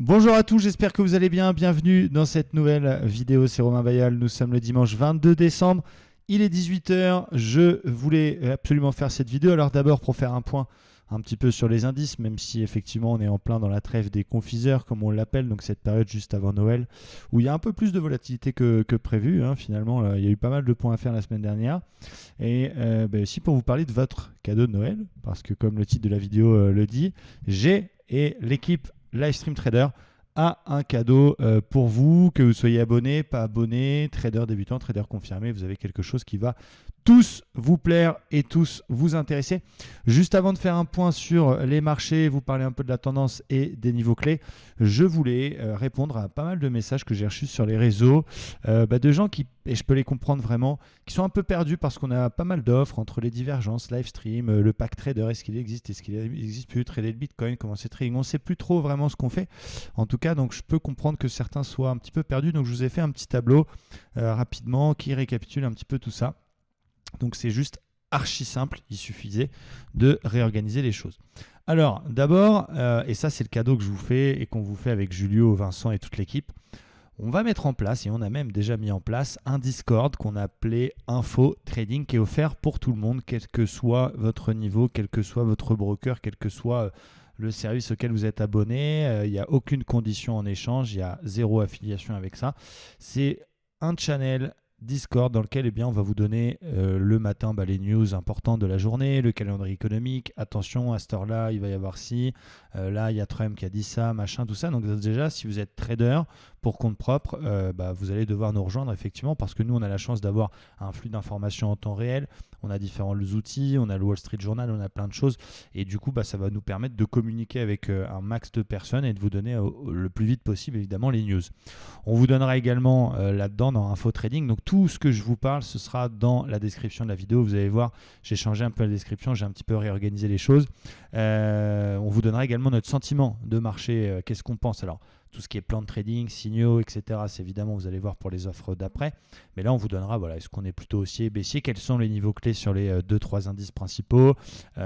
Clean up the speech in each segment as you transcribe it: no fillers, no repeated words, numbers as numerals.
Bonjour à tous, j'espère que vous allez bien. Bienvenue dans cette nouvelle vidéo, c'est Romain Bayal. Nous sommes le dimanche 22 décembre. Il est 18h. Je voulais absolument faire cette vidéo. Alors d'abord pour faire un point un petit peu sur les indices, même si effectivement on est en plein dans la trêve des confiseurs, comme on l'appelle, donc cette période juste avant Noël, où il y a un peu plus de volatilité que prévu. Finalement, là, il y a eu pas mal de points à faire la semaine dernière. Et aussi pour vous parler de votre cadeau de Noël, parce que comme le titre de la vidéo le dit, j'ai et l'équipe Livestream Trader a un cadeau pour vous, que vous soyez abonné, pas abonné, trader débutant, trader confirmé. Vous avez quelque chose qui va tous vous plaire et tous vous intéresser. Juste avant de faire un point sur les marchés, vous parler un peu de la tendance et des niveaux clés, je voulais répondre à pas mal de messages que j'ai reçus sur les réseaux de gens qui, et je peux les comprendre vraiment, qui sont un peu perdus parce qu'on a pas mal d'offres entre les divergences, Livestream, le pack trader, est-ce qu'il existe, est-ce qu'il n'existe plus, trader le Bitcoin, comment c'est trading, on ne sait plus trop vraiment ce qu'on fait. En tout cas, donc je peux comprendre que certains soient un petit peu perdus, donc je vous ai fait un petit tableau rapidement qui récapitule un petit peu tout ça. Donc c'est juste archi simple, il suffisait de réorganiser les choses. Alors d'abord, et ça c'est le cadeau que je vous fais et qu'on vous fait avec Julio, Vincent et toute l'équipe, on va mettre en place, et on a même déjà mis en place, un Discord qu'on a appelé Info Trading qui est offert pour tout le monde, quel que soit votre niveau, quel que soit votre broker, quel que soit le service auquel vous êtes abonné. Il n'y a aucune condition en échange, il y a zéro affiliation avec ça. C'est un channel Discord dans lequel on va vous donner le matin les news importantes de la journée, le calendrier économique. Attention, à cette heure-là, il va y avoir ci. Là, il y a Trump qui a dit ça, machin, tout ça. Donc déjà, si vous êtes trader pour compte propre, vous allez devoir nous rejoindre effectivement parce que nous, on a la chance d'avoir un flux d'informations en temps réel. On a différents outils, on a le Wall Street Journal, on a plein de choses. Et du coup, ça va nous permettre de communiquer avec un max de personnes et de vous donner le plus vite possible, évidemment, les news. On vous donnera également là-dedans, dans Info Trading, donc tout ce que je vous parle, ce sera dans la description de la vidéo. Vous allez voir, j'ai changé un peu la description, j'ai un petit peu réorganisé les choses. On vous donnera également notre sentiment de marché, qu'est-ce qu'on pense. Alors, tout ce qui est plan de trading, signaux, etc. C'est évidemment, vous allez voir pour les offres d'après. Mais là, on vous donnera, est-ce qu'on est plutôt haussier, baissier, quels sont les niveaux clés sur les 2-3 indices principaux.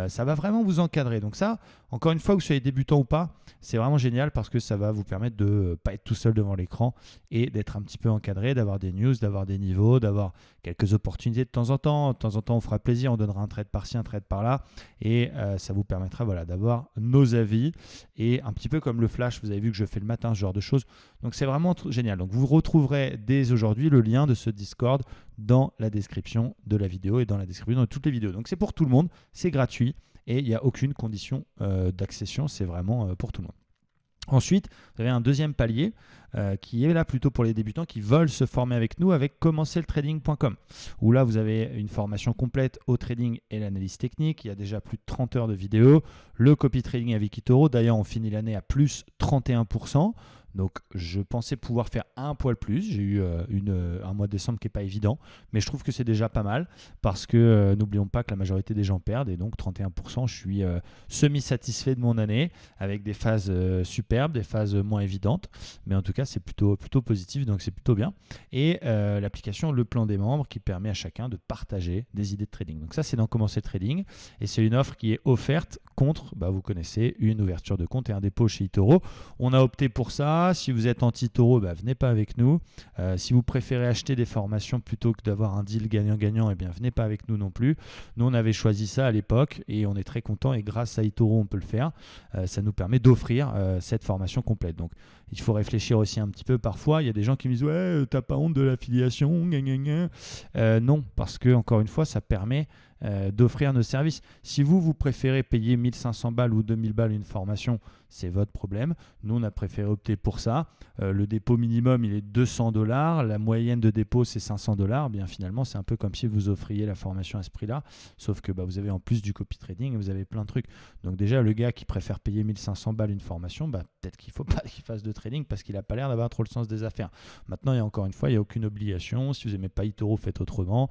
Ça va vraiment vous encadrer. Donc ça, encore une fois, que vous soyez débutant ou pas, c'est vraiment génial parce que ça va vous permettre de ne pas être tout seul devant l'écran et d'être un petit peu encadré, d'avoir des news, d'avoir des niveaux, d'avoir quelques opportunités de temps en temps. De temps en temps, on fera plaisir, on donnera un trade par-ci, un trade par-là. Et ça vous permettra d'avoir nos avis. Et un petit peu comme le flash, vous avez vu que je fais le matin, ce genre de choses. Donc c'est vraiment génial. Donc vous retrouverez dès aujourd'hui le lien de ce Discord dans la description de la vidéo et dans la description de toutes les vidéos. Donc c'est pour tout le monde, c'est gratuit et il n'y a aucune condition d'accession, c'est vraiment pour tout le monde. Ensuite, vous avez un deuxième palier qui est là plutôt pour les débutants qui veulent se former avec nous avec commencerletrading.com où là vous avez une formation complète au trading et l'analyse technique. Il y a déjà plus de 30 heures de vidéos. Le copy trading avec eToro, d'ailleurs on finit l'année à plus 31%. Donc je pensais pouvoir faire un poil plus. J'ai eu un mois de décembre qui n'est pas évident, mais je trouve que c'est déjà pas mal parce que n'oublions pas que la majorité des gens perdent et donc 31%, je suis semi-satisfait de mon année avec des phases superbes, des phases moins évidentes, mais en tout cas c'est plutôt positif, donc c'est plutôt bien. Et l'application Le Plan des membres qui permet à chacun de partager des idées de trading. Donc ça c'est dans Commencer le trading et c'est une offre qui est offerte contre, vous connaissez, une ouverture de compte et un dépôt chez eToro. On a opté pour ça. Si vous êtes anti-Toro, venez pas avec nous. Si vous préférez acheter des formations plutôt que d'avoir un deal gagnant-gagnant, venez pas avec nous non plus. Nous, on avait choisi ça à l'époque et on est très content et grâce à eToro, on peut le faire. Ça nous permet d'offrir cette formation complète. Donc, il faut réfléchir aussi un petit peu parfois. Il y a des gens qui me disent « Ouais, t'as pas honte de l'affiliation ?» Non, parce que encore une fois, ça permet d'offrir nos services. Si vous préférez payer 1500 balles ou 2000 balles une formation, c'est votre problème. Nous, on a préféré opter pour ça. Le dépôt minimum, il est $200. La moyenne de dépôt, c'est $500. Bien finalement, c'est un peu comme si vous offriez la formation à ce prix-là. Sauf que vous avez en plus du copy trading, vous avez plein de trucs. Donc déjà, le gars qui préfère payer 1500 balles une formation, peut-être qu'il ne faut pas qu'il fasse de trading parce qu'il n'a pas l'air d'avoir trop le sens des affaires. Maintenant, encore une fois, il n'y a aucune obligation. Si vous n'aimez pas eToro, faites autrement.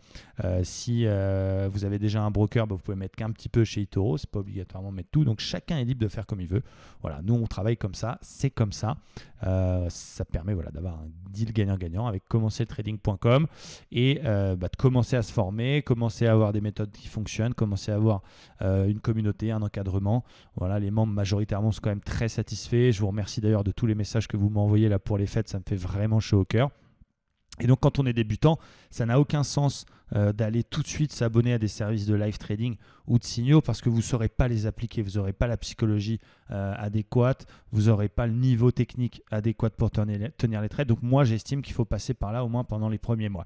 Si vous avez déjà un broker, vous pouvez mettre qu'un petit peu chez eToro, c'est pas obligatoirement mettre tout. Donc chacun est libre de faire comme il veut. Voilà, nous on travaille comme ça, c'est comme ça. Ça permet d'avoir un deal gagnant-gagnant avec commencerletrading.com et de commencer à se former, commencer à avoir des méthodes qui fonctionnent, commencer à avoir une communauté, un encadrement. Voilà, les membres majoritairement sont quand même très satisfaits. Je vous remercie d'ailleurs de tous les messages que vous m'envoyez là pour les fêtes, ça me fait vraiment chaud au cœur. Et donc, quand on est débutant, ça n'a aucun sens d'aller tout de suite s'abonner à des services de live trading ou de signaux parce que vous ne saurez pas les appliquer, vous n'aurez pas la psychologie adéquate, vous n'aurez pas le niveau technique adéquat pour tenir les trades. Donc, moi, j'estime qu'il faut passer par là au moins pendant les premiers mois.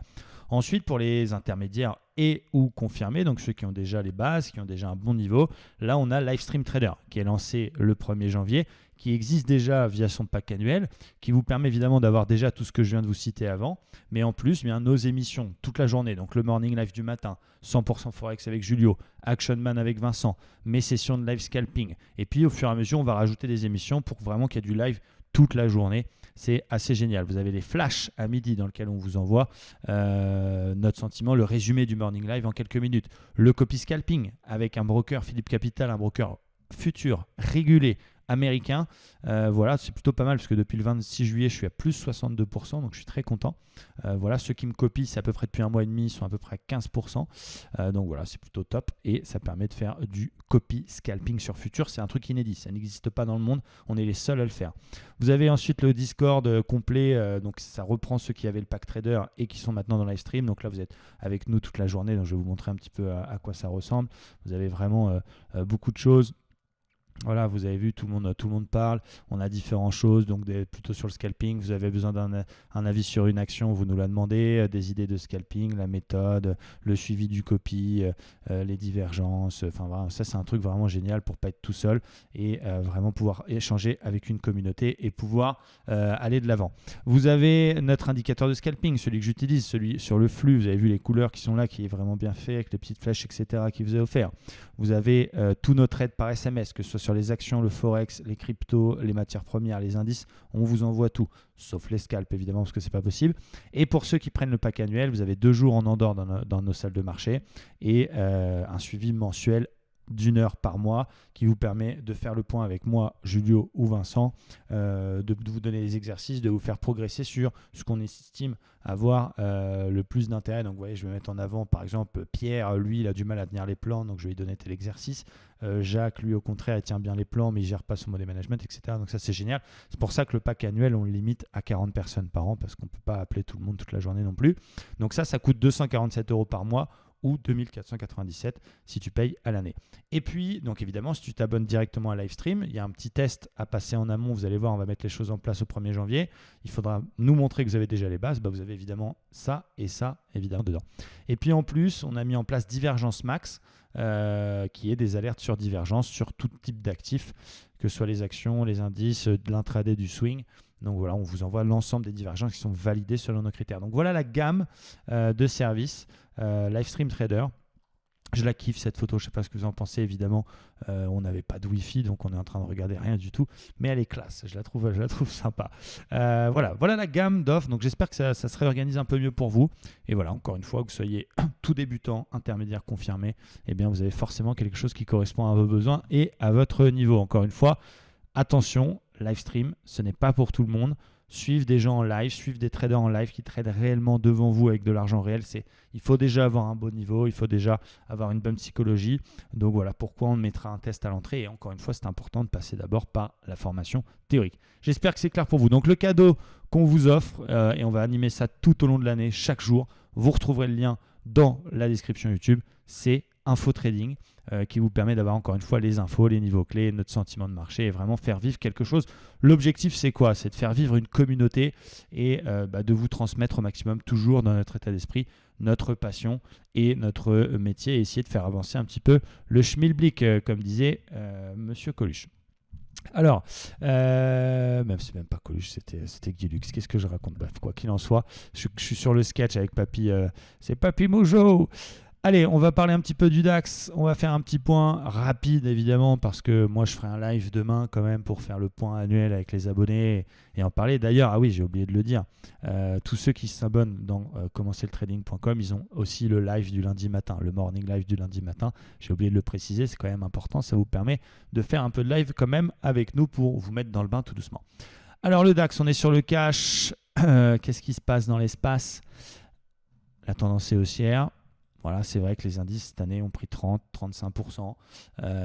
Ensuite, pour les intermédiaires et ou confirmés, donc ceux qui ont déjà les bases, qui ont déjà un bon niveau, là, on a Livestream Trader qui est lancé le 1er janvier, qui existe déjà via son pack annuel, qui vous permet évidemment d'avoir déjà tout ce que je viens de vous citer avant, mais en plus, nos émissions toute la journée, donc le Morning Live du matin, 100% Forex avec Julio, Action Man avec Vincent, mes sessions de live scalping, et puis au fur et à mesure, on va rajouter des émissions pour vraiment qu'il y ait du live toute la journée. C'est assez génial. Vous avez les flashs à midi dans lesquels on vous envoie notre sentiment, le résumé du Morning Live en quelques minutes. Le copy scalping avec un broker, Philippe Capital, un broker futur, régulé, américain. C'est plutôt pas mal parce que depuis le 26 juillet, je suis à plus 62%, donc je suis très content. Ceux qui me copient, c'est à peu près depuis un mois et demi, ils sont à peu près à 15%. Donc voilà, c'est plutôt top et ça permet de faire du copy scalping sur futur. C'est un truc inédit, ça n'existe pas dans le monde, on est les seuls à le faire. Vous avez ensuite le Discord complet, donc ça reprend ceux qui avaient le pack trader et qui sont maintenant dans live stream. Donc là, vous êtes avec nous toute la journée, donc je vais vous montrer un petit peu à quoi ça ressemble. Vous avez vraiment beaucoup de choses. Voilà, vous avez vu, tout le monde parle. On a différentes choses, donc plutôt sur le scalping. Vous avez besoin d'un avis sur une action, vous nous la demandez, des idées de scalping, la méthode, le suivi du copy, les divergences. Enfin, voilà, ça, c'est un truc vraiment génial pour ne pas être tout seul et vraiment pouvoir échanger avec une communauté et pouvoir aller de l'avant. Vous avez notre indicateur de scalping, celui que j'utilise, celui sur le flux. Vous avez vu les couleurs qui sont là, qui est vraiment bien fait, avec les petites flèches, etc., qui vous est offert. Vous avez tous nos trades par SMS, que ce soit sur les actions, le forex, les cryptos, les matières premières, les indices, on vous envoie tout, sauf les scalps évidemment parce que c'est pas possible. Et pour ceux qui prennent le pack annuel, vous avez 2 jours en Andorre dans nos salles de marché et un suivi mensuel d'1 heure par mois qui vous permet de faire le point avec moi, Julio ou Vincent, de vous donner des exercices, de vous faire progresser sur ce qu'on estime avoir le plus d'intérêt. Donc vous voyez, je vais mettre en avant par exemple Pierre, lui il a du mal à tenir les plans, donc je vais lui donner tel exercice. Jacques, lui au contraire, il tient bien les plans mais il gère pas son money management, etc. Donc ça c'est génial. C'est pour ça que le pack annuel on le limite à 40 personnes par an parce qu'on peut pas appeler tout le monde toute la journée non plus. Donc ça coûte 247 € par mois ou 2497 si tu payes à l'année. Et puis, donc évidemment, si tu t'abonnes directement à Livestream, il y a un petit test à passer en amont. Vous allez voir, on va mettre les choses en place au 1er janvier. Il faudra nous montrer que vous avez déjà les bases. Vous avez évidemment ça et ça, évidemment, dedans. Et puis en plus, on a mis en place Divergence Max, qui est des alertes sur divergence sur tout type d'actifs, que ce soit les actions, les indices, de l'intraday, du swing. Donc voilà, on vous envoie l'ensemble des divergences qui sont validées selon nos critères. Donc voilà la gamme de services Livestream Trader. Je la kiffe cette photo, je ne sais pas ce que vous en pensez. Évidemment, on n'avait pas de Wi-Fi, donc on est en train de regarder rien du tout. Mais elle est classe, je la trouve sympa. Voilà la gamme d'offres. Donc j'espère que ça se réorganise un peu mieux pour vous. Et voilà, encore une fois, que vous soyez tout débutant, intermédiaire, confirmé, eh bien vous avez forcément quelque chose qui correspond à vos besoins et à votre niveau. Encore une fois, attention, Livestream, ce n'est pas pour tout le monde. Suivre des gens en live, suivre des traders en live qui tradent réellement devant vous avec de l'argent réel, il faut déjà avoir un bon niveau, il faut déjà avoir une bonne psychologie. Donc voilà pourquoi on mettra un test à l'entrée. Et encore une fois, c'est important de passer d'abord par la formation théorique. J'espère que c'est clair pour vous. Donc le cadeau qu'on vous offre, et on va animer ça tout au long de l'année, chaque jour, vous retrouverez le lien dans la description YouTube, c'est Info Trading. Qui vous permet d'avoir encore une fois les infos, les niveaux clés, notre sentiment de marché et vraiment faire vivre quelque chose. L'objectif c'est quoi? C'est de faire vivre une communauté et de vous transmettre au maximum toujours dans notre état d'esprit notre passion et notre métier et essayer de faire avancer un petit peu le schmilblick comme disait Monsieur Coluche. Alors, même c'est même pas Coluche, c'était Guy Lux. Qu'est-ce que je raconte? Bref, quoi qu'il en soit, je suis sur le sketch avec Papy, c'est Papy Moujo. Allez, on va parler un petit peu du DAX. On va faire un petit point rapide, évidemment, parce que moi, je ferai un live demain quand même pour faire le point annuel avec les abonnés et en parler. D'ailleurs, ah oui, j'ai oublié de le dire, tous ceux qui s'abonnent dans commencerletrading.com, ils ont aussi le live du lundi matin, le morning live du lundi matin. J'ai oublié de le préciser, c'est quand même important. Ça vous permet de faire un peu de live quand même avec nous pour vous mettre dans le bain tout doucement. Alors, le DAX, on est sur le cash. Qu'est-ce qui se passe dans l'espace? La tendance est haussière. Voilà, c'est vrai que les indices cette année ont pris 30-35%.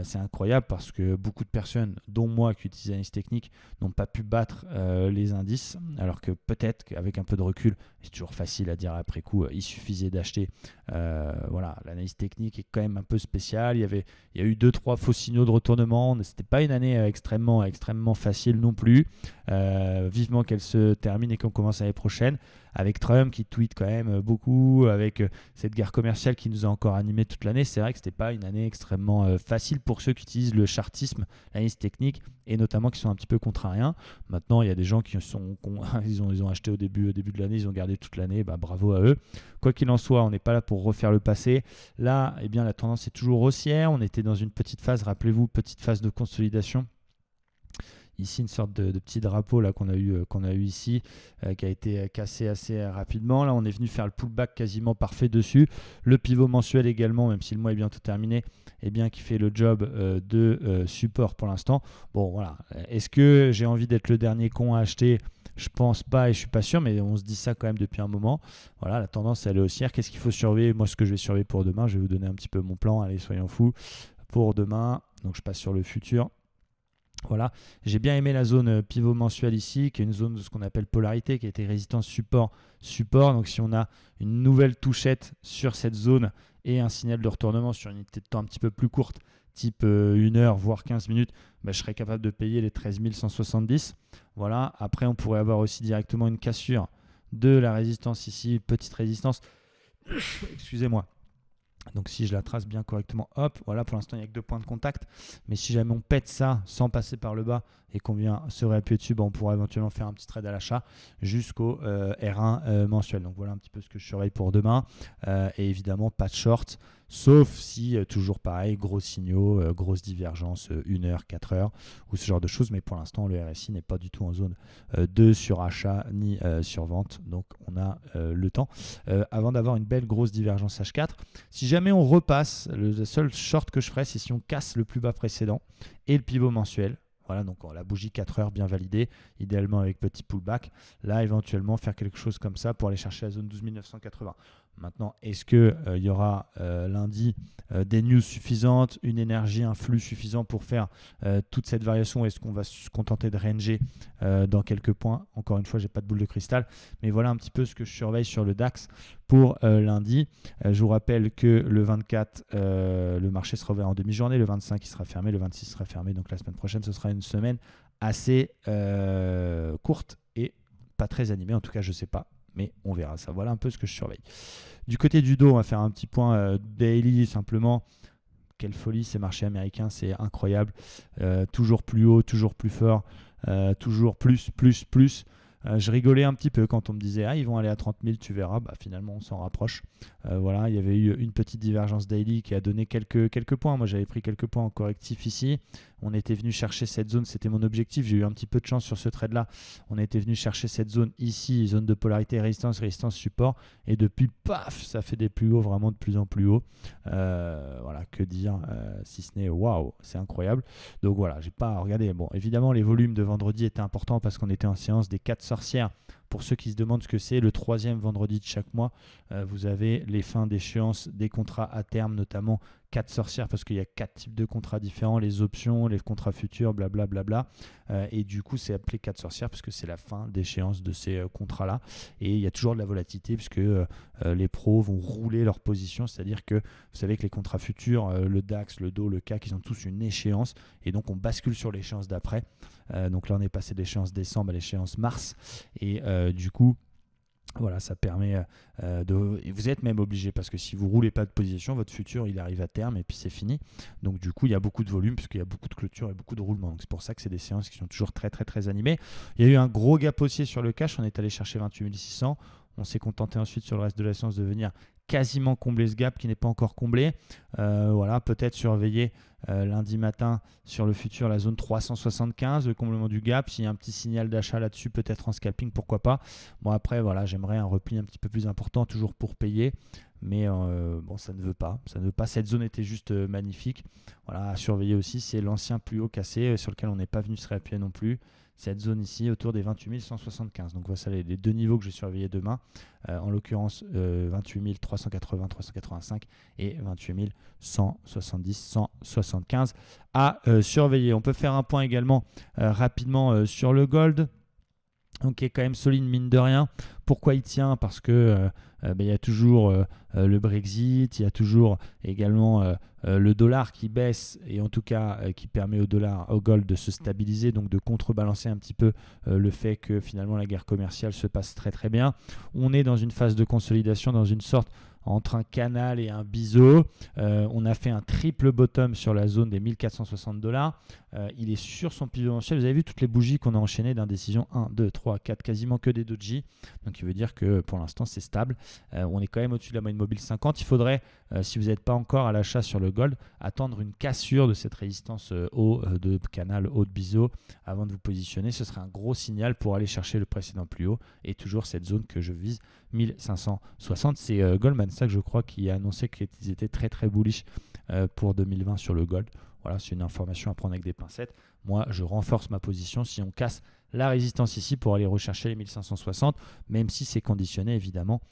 C'est incroyable parce que beaucoup de personnes, dont moi qui utilise l'analyse technique, n'ont pas pu battre les indices. Alors que peut-être qu'avec un peu de recul, c'est toujours facile à dire après coup, il suffisait d'acheter. Voilà, l'analyse technique est quand même un peu spéciale. Il y a eu 2-3 faux signaux de retournement. Ce n'était pas une année extrêmement facile non plus. Vivement qu'elle se termine et qu'on commence l'année prochaine. Avec Trump qui tweet quand même beaucoup, avec cette guerre commerciale qui nous a encore animé toute l'année, c'est vrai que ce n'était pas une année extrêmement facile pour ceux qui utilisent le chartisme, l'analyse technique, et notamment qui sont un petit peu contrariens. Maintenant, il y a des gens qui ils ont acheté au début de l'année, ils ont gardé toute l'année, bravo à eux. Quoi qu'il en soit, on n'est pas là pour refaire le passé. Là, eh bien, la tendance est toujours haussière. On était dans une petite phase, rappelez-vous, petite phase de consolidation. Ici, une sorte de petit drapeau là, qu'on a eu ici, qui a été cassé assez rapidement. Là, on est venu faire le pullback quasiment parfait dessus. Le pivot mensuel également, même si le mois est bientôt terminé, eh bien, qui fait le job de support pour l'instant. Bon, voilà. Est-ce que j'ai envie d'être le dernier con à acheter ? Je pense pas et je suis pas sûr, mais on se dit ça quand même depuis un moment. Voilà, la tendance, elle est haussière. Qu'est-ce qu'il faut surveiller ? Moi, ce que je vais surveiller pour demain, je vais vous donner un petit peu mon plan. Allez, soyons fous. Pour demain, donc je passe sur le futur. Voilà, j'ai bien aimé la zone pivot mensuel ici, qui est une zone de ce qu'on appelle polarité, qui a été résistance support. Donc si on a une nouvelle touchette sur cette zone et un signal de retournement sur une unité de temps un petit peu plus courte, type 1 heure, voire 15 minutes, je serais capable de payer les 13 170. Voilà, après on pourrait avoir aussi directement une cassure de la résistance ici, petite résistance. Excusez-moi. Donc si je la trace bien correctement, hop, voilà, pour l'instant il n'y a que 2 points de contact, mais si jamais on pète ça sans passer par le bas et qu'on vient se réappuyer dessus, on pourra éventuellement faire un petit trade à l'achat jusqu'au R1 mensuel. Donc voilà un petit peu ce que je surveille pour demain, et évidemment pas de short, sauf si toujours pareil, gros signaux, grosse divergence 1 heure, 4 heures ou ce genre de choses, mais pour l'instant le RSI n'est pas du tout en zone de surachat ni survente, donc on a le temps avant d'avoir une belle grosse divergence H4. Si jamais on repasse, le seul short que je ferai, c'est si on casse le plus bas précédent et le pivot mensuel. Voilà, donc la bougie 4 heures bien validée, idéalement avec petit pullback. Là, éventuellement, faire quelque chose comme ça pour aller chercher la zone 12 980. Maintenant, est-ce qu'il y aura lundi des news suffisantes, une énergie, un flux suffisant pour faire toute cette variation? Est-ce qu'on va se contenter de ranger dans quelques points? Encore une fois, je n'ai pas de boule de cristal, mais voilà un petit peu ce que je surveille sur le DAX pour lundi. Je vous rappelle que le 24, le marché sera ouvert en demi-journée, le 25, il sera fermé, le 26 sera fermé. Donc la semaine prochaine, ce sera une semaine assez courte et pas très animée. En tout cas, je ne sais pas, mais on verra ça. Voilà un peu ce que je surveille. Du côté du dos, on va faire un petit point daily simplement. Quelle folie ces marchés américains, c'est incroyable. Toujours plus haut, toujours plus fort, toujours plus. Je rigolais un petit peu quand on me disait ils vont aller à 30 000, tu verras. Finalement, on s'en rapproche. Voilà, il y avait eu une petite divergence daily qui a donné quelques points. Moi, j'avais pris quelques points en correctif ici. On était venu chercher cette zone, c'était mon objectif. J'ai eu un petit peu de chance sur ce trade-là. On était venu chercher cette zone ici, zone de polarité, résistance, support. Et depuis, paf, ça fait des plus hauts, vraiment de plus en plus haut. Voilà, que dire si ce n'est waouh, c'est incroyable. Donc voilà, j'ai pas regardé. Bon, évidemment, les volumes de vendredi étaient importants parce qu'on était en séance des 4 sorcières. Pour ceux qui se demandent ce que c'est, le 3e vendredi de chaque mois, vous avez les fins d'échéance des contrats à terme, notamment 4 sorcières, parce qu'il y a 4 types de contrats différents, les options, les contrats futurs, blablabla. Et du coup, c'est appelé 4 sorcières parce que c'est la fin d'échéance de ces contrats-là. Et il y a toujours de la volatilité puisque les pros vont rouler leur position, c'est-à-dire que vous savez que les contrats futurs, le DAX, le DO, le CAC, ils ont tous une échéance et donc on bascule sur l'échéance d'après. Donc là, on est passé de l'échéance décembre à l'échéance mars et du coup, voilà, ça permet vous êtes même obligé parce que si vous ne roulez pas de position, votre futur il arrive à terme et puis c'est fini. Donc du coup, il y a beaucoup de volume puisqu'il y a beaucoup de clôture et beaucoup de roulement. Donc c'est pour ça que c'est des séances qui sont toujours très animées. Il y a eu un gros gap haussier sur le cash, on est allé chercher 28 600. On s'est contenté ensuite sur le reste de la séance de venir quasiment combler ce gap qui n'est pas encore comblé. Voilà, peut-être surveiller lundi matin sur le futur la zone 375, le comblement du gap. S'il y a un petit signal d'achat là-dessus, peut-être en scalping, pourquoi pas. Bon, après, voilà, j'aimerais un repli un petit peu plus important, toujours pour payer. Mais bon, ça ne veut pas. Cette zone était juste magnifique. Voilà, à surveiller aussi, c'est l'ancien plus haut cassé sur lequel on n'est pas venu se réappuyer non plus. Cette zone ici, autour des 28 175. Donc voilà les deux niveaux que je vais surveiller demain. En l'occurrence, 28 380, 385 et 28 170, 175 à surveiller. On peut faire un point également rapidement sur le gold. Donc, qui est quand même solide, mine de rien. Pourquoi il tient? Parce que il y a toujours le Brexit, il y a toujours également le dollar qui baisse et en tout cas qui permet au gold de se stabiliser, donc de contrebalancer un petit peu le fait que finalement la guerre commerciale se passe très très bien. On est dans une phase de consolidation, dans une sorte entre un canal et un biseau. On a fait un triple bottom sur la zone des 1460 $. Il est sur son pivot mensuel. Vous avez vu toutes les bougies qu'on a enchaînées d'indécision 1, 2, 3, 4, quasiment que des doji. Donc il veut dire que pour l'instant c'est stable. On est quand même au-dessus de la moyenne mobile 50. Il faudrait, si vous n'êtes pas encore à l'achat sur le gold, attendre une cassure de cette résistance haut de canal, haut de biseau avant de vous positionner. Ce serait un gros signal pour aller chercher le précédent plus haut et toujours cette zone que je vise, 1560. C'est Goldman Sachs, je crois, qui a annoncé qu'ils étaient très très bullish pour 2020 sur le gold. Voilà, c'est une information à prendre avec des pincettes. Moi, je renforce ma position si on casse la résistance ici pour aller rechercher les 1560, même si c'est conditionné évidemment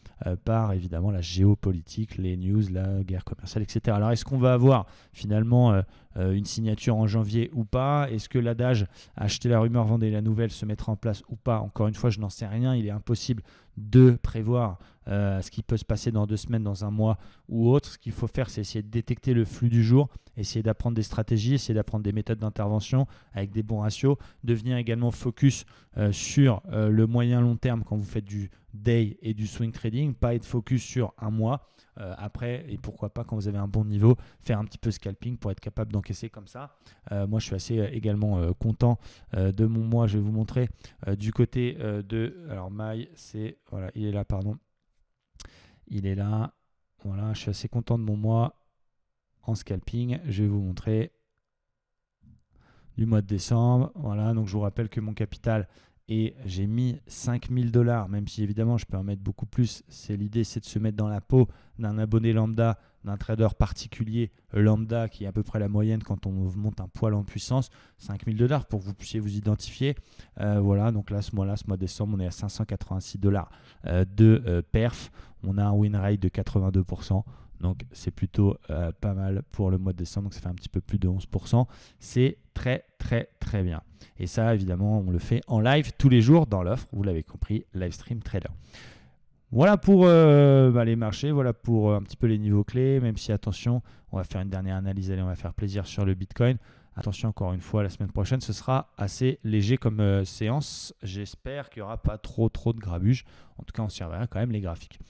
par évidemment la géopolitique, les news, la guerre commerciale, etc. Alors, est-ce qu'on va avoir finalement une signature en janvier ou pas? Est-ce que l'adage acheter la rumeur, vendez la nouvelle se mettra en place ou pas? Encore une fois, je n'en sais rien. Il est impossible de prévoir ce qui peut se passer dans 2 semaines, dans un mois ou autre. Ce qu'il faut faire, c'est essayer de détecter le flux du jour, essayer d'apprendre des stratégies, essayer d'apprendre des méthodes d'intervention avec des bons ratios, devenir également focus sur le moyen long terme quand vous faites du day et du swing trading, pas être focus sur un mois. Après, et pourquoi pas quand vous avez un bon niveau, faire un petit peu scalping pour être capable d'encaisser comme ça. Moi, je suis assez également content de mon mois. Je vais vous montrer du côté de... Alors, Maï, c'est... Voilà, il est là, pardon. Il est là. Voilà, je suis assez content de mon mois en scalping. Je vais vous montrer du mois de décembre. Voilà, donc je vous rappelle que mon capital... Et j'ai mis 5 000 $, même si évidemment je peux en mettre beaucoup plus. L'idée, c'est de se mettre dans la peau d'un abonné lambda, d'un trader particulier lambda, qui est à peu près la moyenne quand on monte un poil en puissance. 5 000 $ pour que vous puissiez vous identifier. Voilà, donc là, ce mois de décembre, on est à 586 $ de perf. On a un win rate de 82%. Donc, c'est plutôt pas mal pour le mois de décembre. Donc, ça fait un petit peu plus de 11%. C'est très, très, très bien. Et ça, évidemment, on le fait en live tous les jours dans l'offre. Vous l'avez compris, Livestream Trader. Voilà pour les marchés. Voilà pour un petit peu les niveaux clés. Même si, attention, on va faire une dernière analyse. Allez, on va faire plaisir sur le Bitcoin. Attention, encore une fois, la semaine prochaine, ce sera assez léger comme séance. J'espère qu'il n'y aura pas trop de grabuge. En tout cas, on surveillera quand même les graphiques.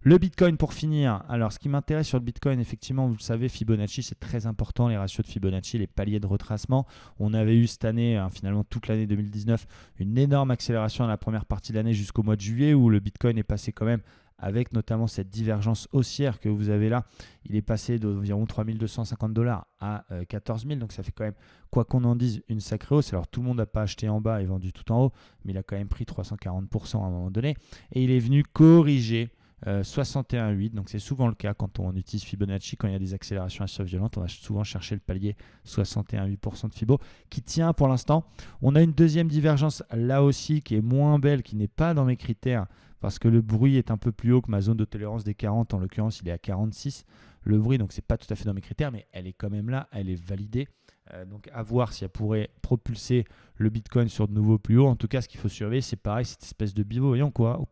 Le Bitcoin pour finir. Alors, ce qui m'intéresse sur le Bitcoin, effectivement, vous le savez, Fibonacci, c'est très important, les ratios de Fibonacci, les paliers de retracement. On avait eu cette année, finalement toute l'année 2019, une énorme accélération dans la première partie de l'année jusqu'au mois de juillet où le Bitcoin est passé quand même avec notamment cette divergence haussière que vous avez là. Il est passé d'environ 3 250 $ à 14 000. Donc, ça fait quand même, quoi qu'on en dise, une sacrée hausse. Alors, tout le monde n'a pas acheté en bas et vendu tout en haut, mais il a quand même pris 340% à un moment donné. Et il est venu corriger 61,8, donc c'est souvent le cas quand on utilise Fibonacci, quand il y a des accélérations assez violentes, on va souvent chercher le palier 61,8% de Fibo qui tient pour l'instant. On a une deuxième divergence là aussi qui est moins belle, qui n'est pas dans mes critères parce que le bruit est un peu plus haut que ma zone de tolérance des 40, en l'occurrence il est à 46 le bruit, donc c'est pas tout à fait dans mes critères, mais elle est quand même là, elle est validée. Donc à voir si elle pourrait propulser le Bitcoin sur de nouveaux plus hauts. En tout cas, ce qu'il faut surveiller, c'est pareil, cette espèce de pivot, voyons quoi,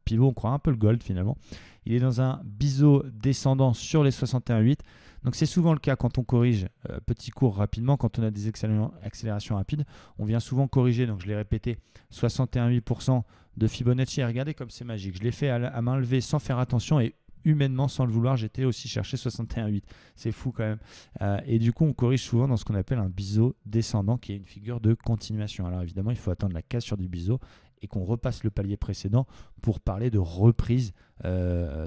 pivot, on croit un peu le gold finalement. Il est dans un biseau descendant sur les 61,8. Donc c'est souvent le cas quand on corrige petit cours rapidement, quand on a des accélérations rapides, on vient souvent corriger, donc je l'ai répété, 61,8% de Fibonacci. Et regardez comme c'est magique, je l'ai fait à main levée sans faire attention et humainement, sans le vouloir, j'étais aussi cherché 61,8. C'est fou quand même. Et du coup, on corrige souvent dans ce qu'on appelle un biseau descendant, qui est une figure de continuation. Alors évidemment, il faut attendre la cassure du biseau et qu'on repasse le palier précédent pour parler de reprise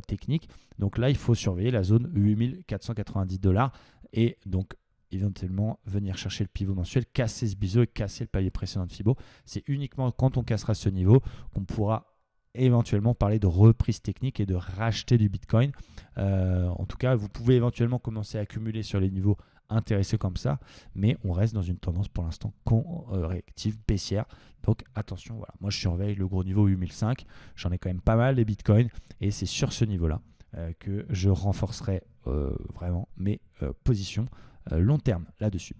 technique. Donc là, il faut surveiller la zone 8490 $ et donc éventuellement venir chercher le pivot mensuel, casser ce biseau et casser le palier précédent de Fibo. C'est uniquement quand on cassera ce niveau qu'on pourra éventuellement parler de reprise technique et de racheter du Bitcoin. En tout cas, vous pouvez éventuellement commencer à accumuler sur les niveaux intéressés comme ça, mais on reste dans une tendance pour l'instant corrective baissière. Donc attention, voilà. Moi je surveille le gros niveau 8005, j'en ai quand même pas mal les Bitcoins et c'est sur ce niveau-là que je renforcerai vraiment mes positions long terme là-dessus.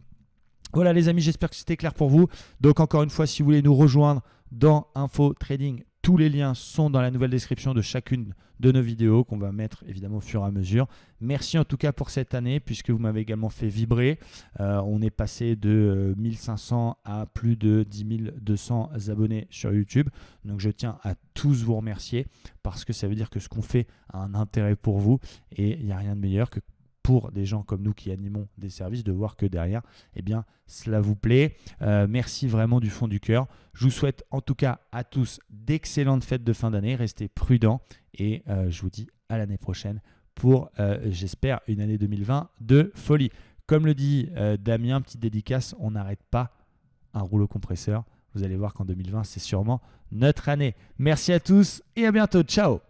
Voilà les amis, j'espère que c'était clair pour vous. Donc encore une fois, si vous voulez nous rejoindre dans Info Trading, tous les liens sont dans la nouvelle description de chacune de nos vidéos qu'on va mettre évidemment au fur et à mesure. Merci en tout cas pour cette année puisque vous m'avez également fait vibrer. On est passé de 1500 à plus de 10 200 abonnés sur YouTube. Donc je tiens à tous vous remercier parce que ça veut dire que ce qu'on fait a un intérêt pour vous et il n'y a rien de meilleur que pour des gens comme nous qui animons des services, de voir que derrière, eh bien, cela vous plaît. Merci vraiment du fond du cœur. Je vous souhaite en tout cas à tous d'excellentes fêtes de fin d'année. Restez prudents et je vous dis à l'année prochaine pour, j'espère, une année 2020 de folie. Comme le dit Damien, petite dédicace, on n'arrête pas un rouleau compresseur. Vous allez voir qu'en 2020, c'est sûrement notre année. Merci à tous et à bientôt. Ciao!